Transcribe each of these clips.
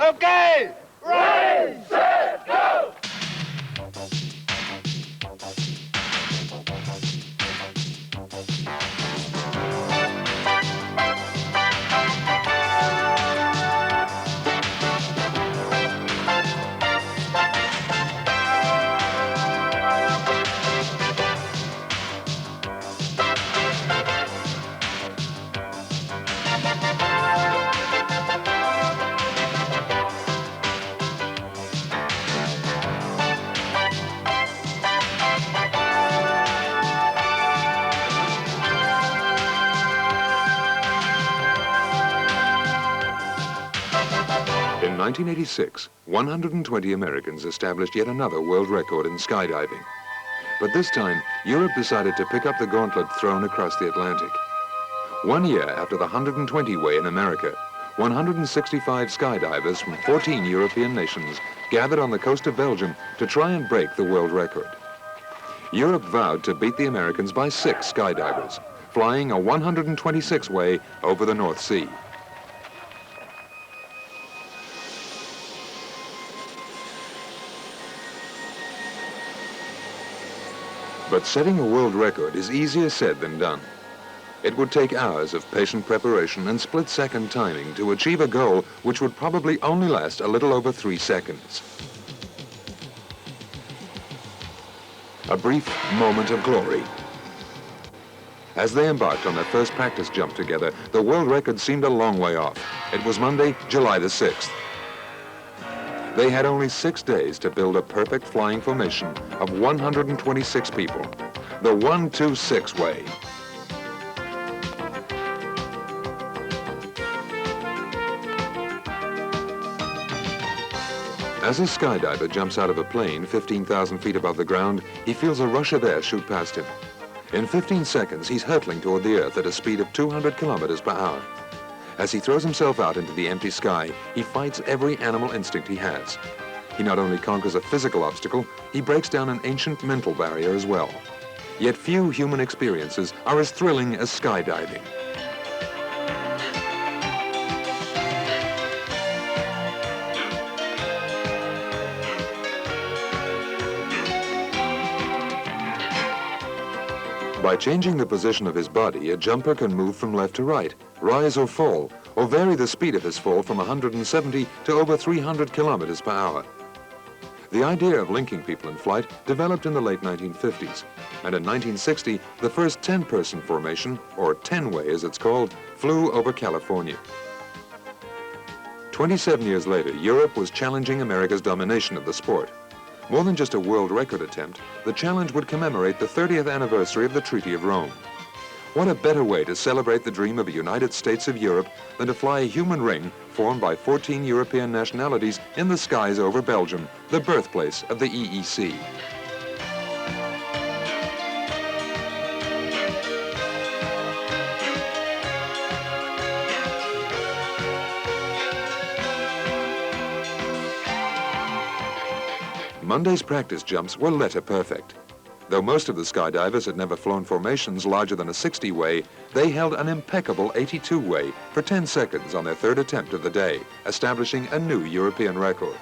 Okay! Ready, set, go! In 1986, 120 Americans established yet another world record in skydiving. But this time, Europe decided to pick up the gauntlet thrown across the Atlantic. 1 year after the 120 way in America, 165 skydivers from 14 European nations gathered on the coast of Belgium to try and break the world record. Europe vowed to beat the Americans by 6 skydivers, flying a 126 way over the North Sea. But setting a world record is easier said than done. It would take hours of patient preparation and split-second timing to achieve a goal which would probably only last a little over 3 seconds. A brief moment of glory. As they embarked on their first practice jump together, the world record seemed a long way off. It was Monday, July the 6th. They had only 6 days to build a perfect flying formation of 126 people, the 126 way. As a skydiver jumps out of a plane 15,000 feet above the ground, he feels a rush of air shoot past him. In 15 seconds, he's hurtling toward the earth at a speed of 200 kilometers per hour. As he throws himself out into the empty sky, he fights every animal instinct he has. He not only conquers a physical obstacle, he breaks down an ancient mental barrier as well. Yet few human experiences are as thrilling as skydiving. By changing the position of his body, a jumper can move from left to right, rise or fall, or vary the speed of his fall from 170 to over 300 kilometers per hour. The idea of linking people in flight developed in the late 1950s, and in 1960, the first 10-person formation, or 10-way as it's called, flew over California. 27 years later, Europe was challenging America's domination of the sport. More than just a world record attempt, the challenge would commemorate the 30th anniversary of the Treaty of Rome. What a better way to celebrate the dream of a United States of Europe than to fly a human ring formed by 14 European nationalities in the skies over Belgium, the birthplace of the EEC. Monday's practice jumps were letter perfect. Though most of the skydivers had never flown formations larger than a 60-way, they held an impeccable 82-way for 10 seconds on their third attempt of the day, establishing a new European record.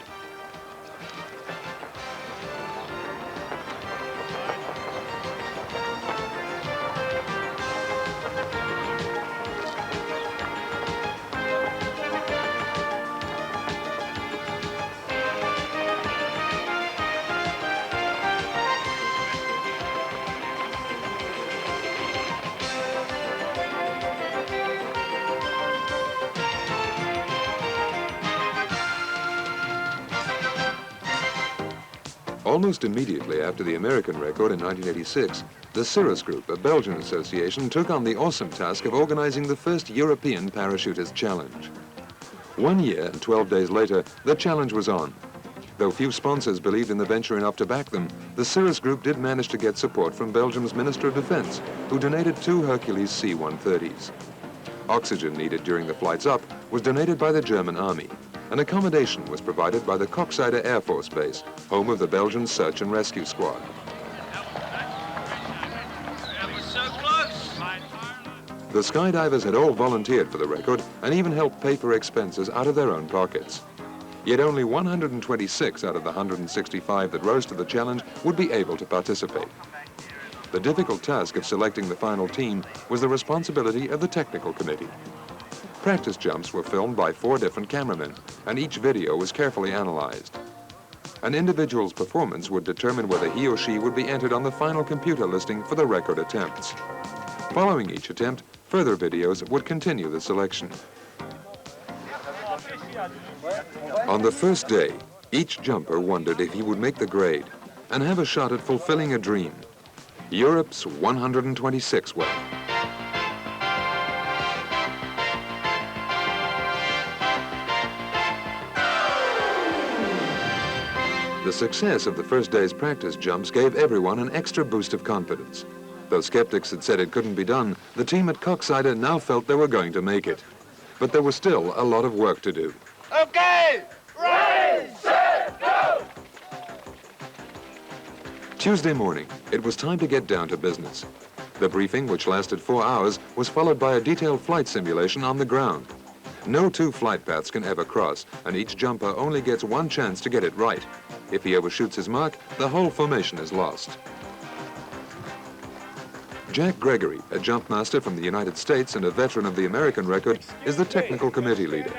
Almost immediately after the American record in 1986, the Cirrus Group, a Belgian association, took on the awesome task of organizing the first European Parachutist Challenge. 1 year and 12 days later, the challenge was on. Though few sponsors believed in the venture enough to back them, the Cirrus Group did manage to get support from Belgium's Minister of Defense, who donated 2 Hercules C-130s. Oxygen needed during the flights up was donated by the German Army, and accommodation was provided by the Koksijde Air Force Base, home of the Belgian Search and Rescue Squad. That was so close! The skydivers had all volunteered for the record and even helped pay for expenses out of their own pockets. Yet only 126 out of the 165 that rose to the challenge would be able to participate. The difficult task of selecting the final team was the responsibility of the technical committee. Practice jumps were filmed by 4 different cameramen, and each video was carefully analyzed. An individual's performance would determine whether he or she would be entered on the final computer listing for the record attempts. Following each attempt, further videos would continue the selection. On the first day, each jumper wondered if he would make the grade and have a shot at fulfilling a dream, Europe's 126 way. The success of the first day's practice jumps gave everyone an extra boost of confidence. Though skeptics had said it couldn't be done, the team at Coxsider now felt they were going to make it. But there was still a lot of work to do. Okay, ready, set, go! Tuesday morning, it was time to get down to business. The briefing, which lasted 4 hours, was followed by a detailed flight simulation on the ground. No 2 flight paths can ever cross, and each jumper only gets 1 chance to get it right. If he overshoots his mark, the whole formation is lost. Jack Gregory, a jump master from the United States and a veteran of the American record, is the technical committee leader.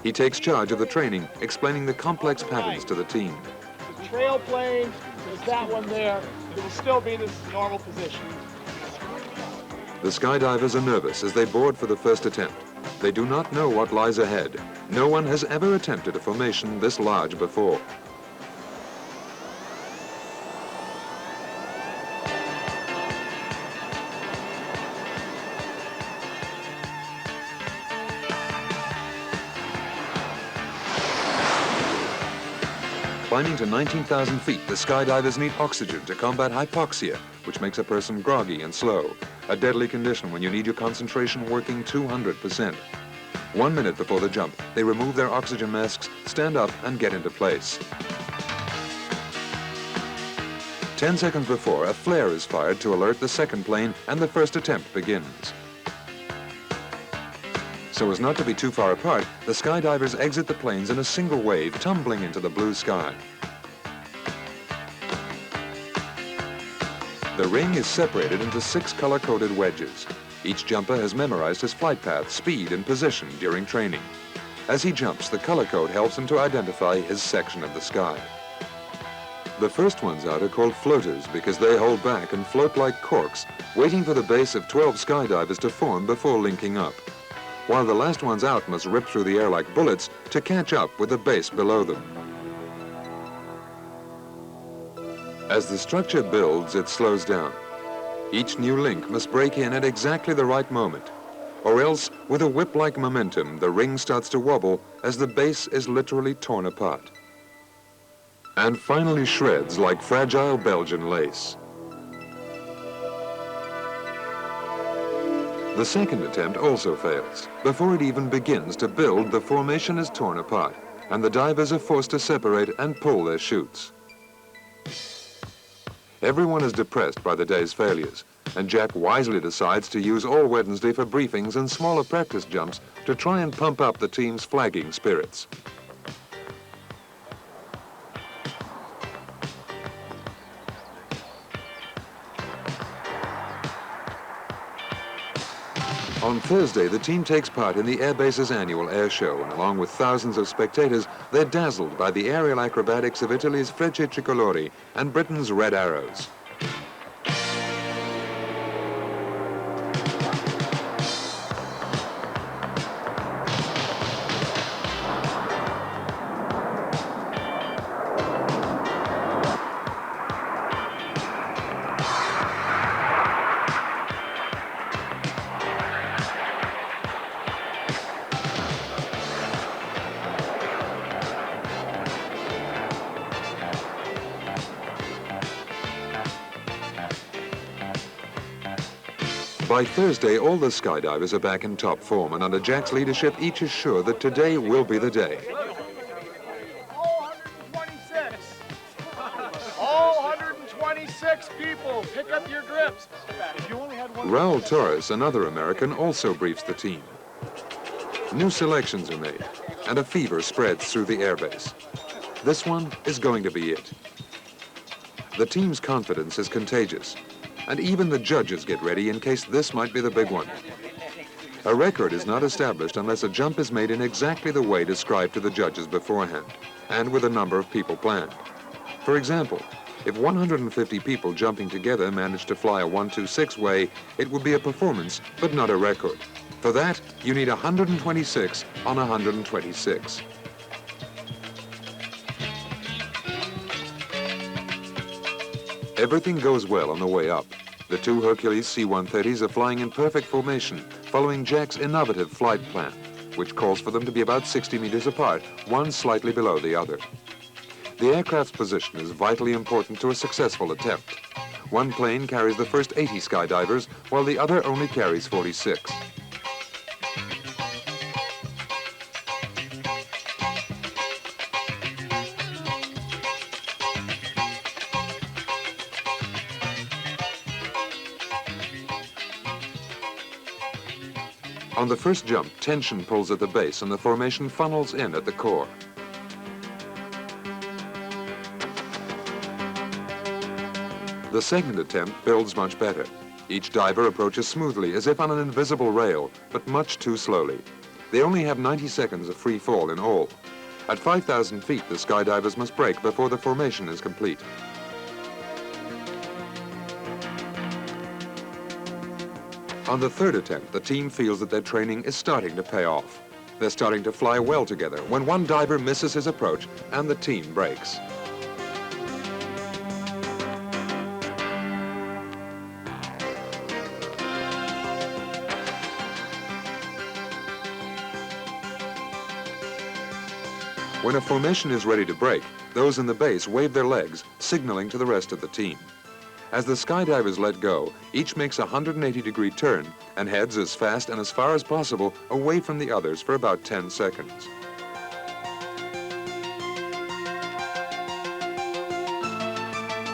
He takes charge of the training, explaining the complex patterns to the team. The trail plane, there's that one there. It will still be this normal position. The skydivers are nervous as they board for the first attempt. They do not know what lies ahead. No one has ever attempted a formation this large before. Climbing to 19,000 feet, the skydivers need oxygen to combat hypoxia, which makes a person groggy and slow, a deadly condition when you need your concentration working 200%. 1 minute before the jump, they remove their oxygen masks, stand up, and get into place. 10 seconds before, a flare is fired to alert the second plane, and the first attempt begins. So as not to be too far apart, the skydivers exit the planes in a single wave, tumbling into the blue sky. The ring is separated into 6 color-coded wedges. Each jumper has memorized his flight path, speed, and position during training. As he jumps, the color code helps him to identify his section of the sky. The first ones out are called floaters because they hold back and float like corks, waiting for the base of 12 skydivers to form before linking up, while the last ones out must rip through the air like bullets to catch up with the base below them. As the structure builds, it slows down. Each new link must break in at exactly the right moment, or else, with a whip-like momentum, the ring starts to wobble as the base is literally torn apart. And finally shreds like fragile Belgian lace. The second attempt also fails. Before it even begins to build, the formation is torn apart, and the divers are forced to separate and pull their chutes. Everyone is depressed by the day's failures, and Jack wisely decides to use all Wednesday for briefings and smaller practice jumps to try and pump up the team's flagging spirits. On Thursday, the team takes part in the Airbase's annual air show, and along with thousands of spectators, they're dazzled by the aerial acrobatics of Italy's Frecce Tricolori and Britain's Red Arrows. By Thursday, all the skydivers are back in top form, and under Jack's leadership, each is sure that today will be the day. All 126. All 126 people, pick up your grips. If you only had one... Raul Torres, another American, also briefs the team. New selections are made. and a fever spreads through the airbase. This one is going to be it. The team's confidence is contagious, and even the judges get ready in case this might be the big one. A record is not established unless a jump is made in exactly the way described to the judges beforehand, and with a number of people planned. For example, if 150 people jumping together manage to fly a 126 way, it would be a performance, but not a record. For that, you need 126 on 126. Everything goes well on the way up. The two Hercules C-130s are flying in perfect formation, following Jack's innovative flight plan, which calls for them to be about 60 meters apart, one slightly below the other. The aircraft's position is vitally important to a successful attempt. One plane carries the first 80 skydivers, while the other only carries 46. On the first jump, tension pulls at the base and the formation funnels in at the core. The second attempt builds much better. Each diver approaches smoothly, as if on an invisible rail, but much too slowly. They only have 90 seconds of free fall in all. At 5,000 feet, the skydivers must brake before the formation is complete. On the third attempt, the team feels that their training is starting to pay off. They're starting to fly well together when one diver misses his approach and the team breaks. When a formation is ready to break, those in the base wave their legs, signaling to the rest of the team. As the skydivers let go, each makes a 180-degree turn and heads as fast and as far as possible away from the others for about 10 seconds.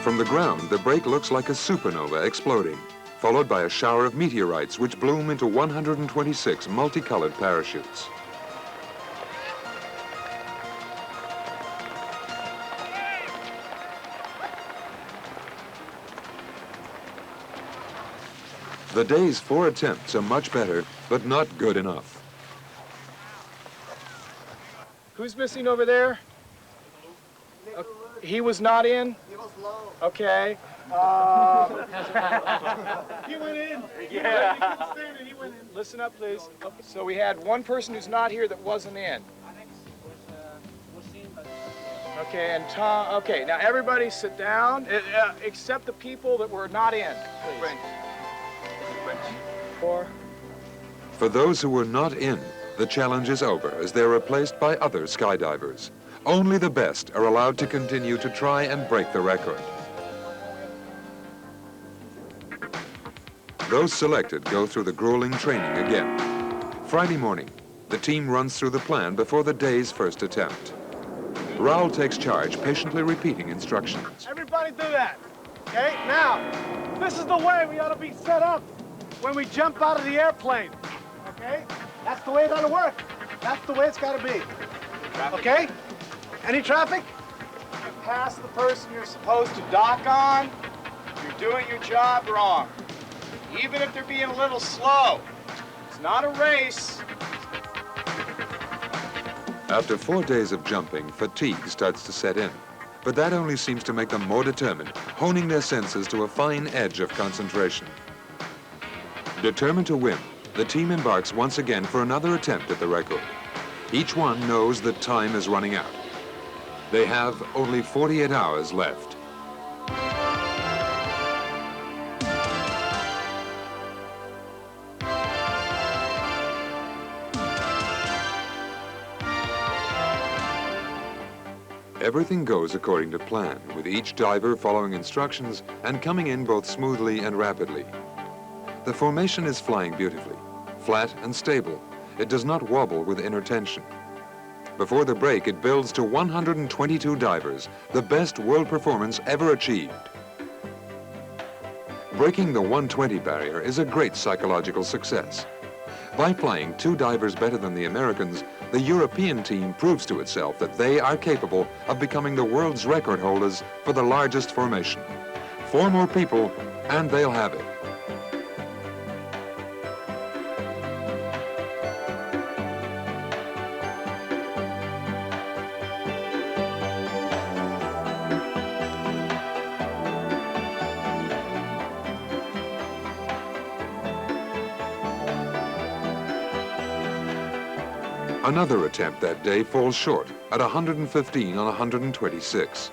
From the ground, the break looks like a supernova exploding, followed by a shower of meteorites which bloom into 126 multicolored parachutes. The day's 4 attempts are much better, but not good enough. Who's missing over there? He was not in? He was low. Okay. He went in. Yeah. He went in. Listen up, please. So we had one person who's not here that wasn't in. Okay, and Tom, okay, now everybody sit down, except the people that were not in, please. For those who were not in, the challenge is over as they're replaced by other skydivers. Only the best are allowed to continue to try and break the record. Those selected go through the grueling training again. Friday morning, the team runs through the plan before the day's first attempt. Raoul takes charge, patiently repeating instructions. Everybody do that, okay? Now, this is the way we ought to be set up when we jump out of the airplane, okay? That's the way it ought to work. That's the way it's got to be, okay? Any traffic? You pass the person you're supposed to dock on, you're doing your job wrong. Even if they're being a little slow. It's not a race. After 4 days of jumping, fatigue starts to set in. But that only seems to make them more determined, honing their senses to a fine edge of concentration. Determined to win, the team embarks once again for another attempt at the record. Each one knows that time is running out. They have only 48 hours left. Everything goes according to plan, with each diver following instructions and coming in both smoothly and rapidly. The formation is flying beautifully, flat and stable. It does not wobble with inner tension. Before the break, it builds to 122 divers, the best world performance ever achieved. Breaking the 120 barrier is a great psychological success. By flying 2 divers better than the Americans, the European team proves to itself that they are capable of becoming the world's record holders for the largest formation. 4 more people, and they'll have it. Another attempt that day falls short at 115 on 126.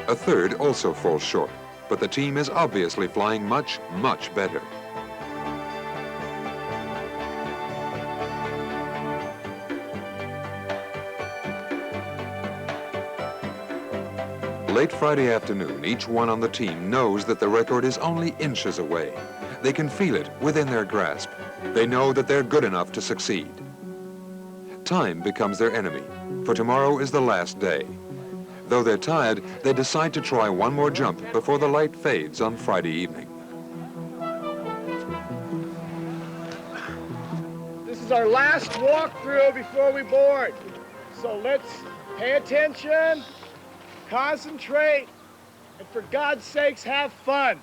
A third also falls short, but the team is obviously flying much, much better. Late Friday afternoon, each one on the team knows that the record is only inches away. They can feel it within their grasp. They know that they're good enough to succeed. Time becomes their enemy, for tomorrow is the last day. Though they're tired, they decide to try one more jump before the light fades on Friday evening. This is our last walkthrough before we board. So let's pay attention, concentrate, and for God's sakes, have fun.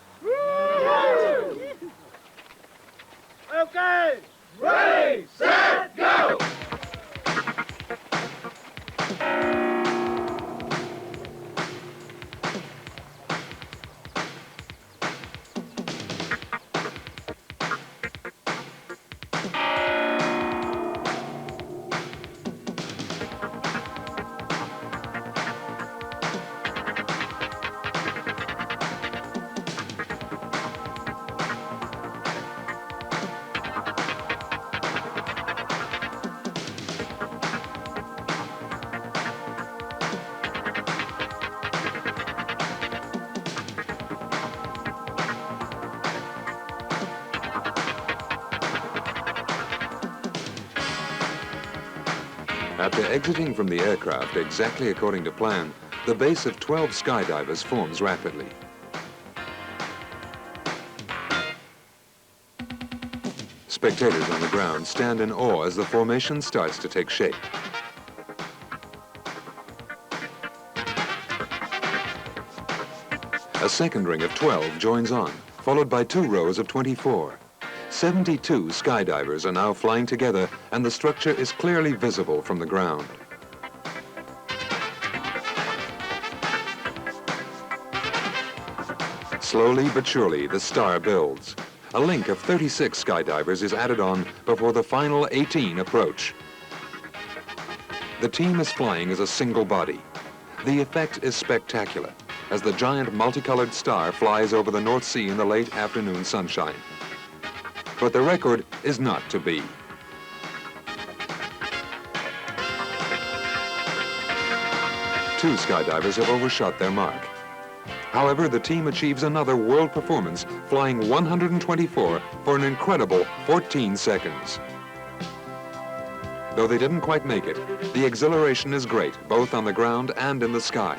Okay. Ready, set, go! After exiting from the aircraft exactly according to plan, the base of 12 skydivers forms rapidly. Spectators on the ground stand in awe as the formation starts to take shape. A second ring of 12 joins on, followed by 2 rows of 24. 72 skydivers are now flying together, and the structure is clearly visible from the ground. Slowly but surely, the star builds. A link of 36 skydivers is added on before the final 18 approach. The team is flying as a single body. The effect is spectacular, as the giant multicolored star flies over the North Sea in the late afternoon sunshine. But the record is not to be. Two skydivers have overshot their mark. However, the team achieves another world performance, flying 124 for an incredible 14 seconds. Though they didn't quite make it, the exhilaration is great, both on the ground and in the sky.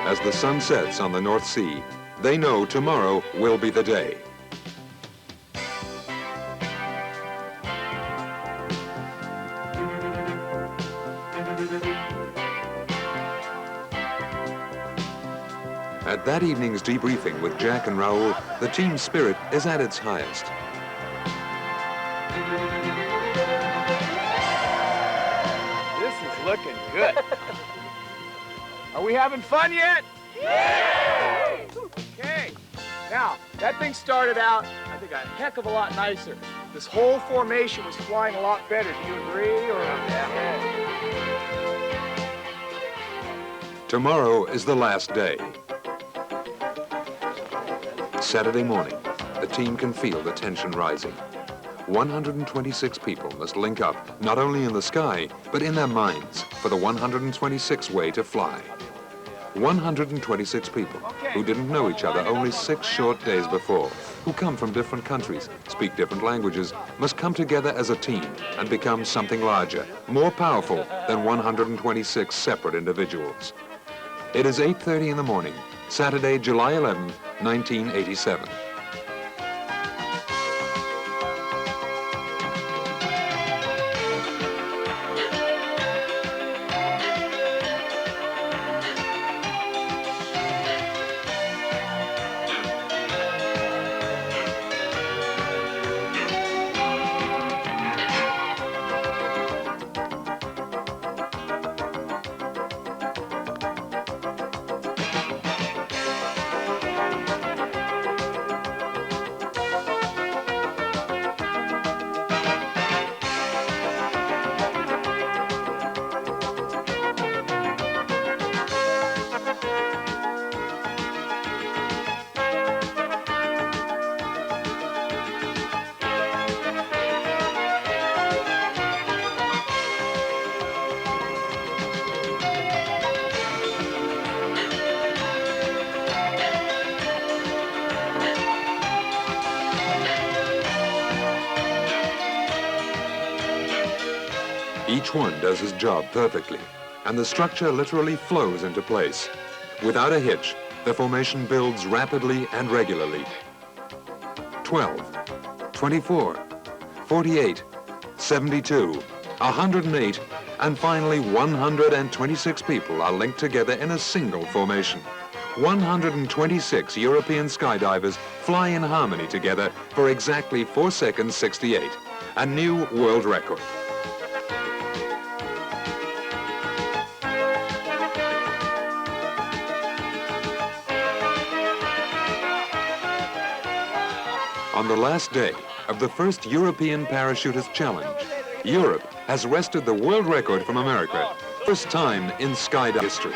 As the sun sets on the North Sea, they know tomorrow will be the day. At that evening's debriefing with Jack and Raoul, the team spirit is at its highest. This is looking good. Are we having fun yet? Yeah! Okay. Now, that thing started out, I think, a heck of a lot nicer. This whole formation was flying a lot better. Do you agree? Or Tomorrow is the last day. Saturday morning, the team can feel the tension rising. 126 people must link up, not only in the sky, but in their minds, for the 126th way to fly. 126 people who didn't know each other only 6 short days before, who come from different countries, speak different languages, must come together as a team and become something larger, more powerful than 126 separate individuals. It is 8:30 in the morning, Saturday, July 11, 1987. Each one does his job perfectly, and the structure literally flows into place. Without a hitch, the formation builds rapidly and regularly. 12, 24, 48, 72, 108, and finally 126 people are linked together in a single formation. 126 European skydivers fly in harmony together for exactly 4 seconds 68, a new world record. On the last day of the first European Parachutist Challenge, Europe has wrested the world record from America, first time in skydive history.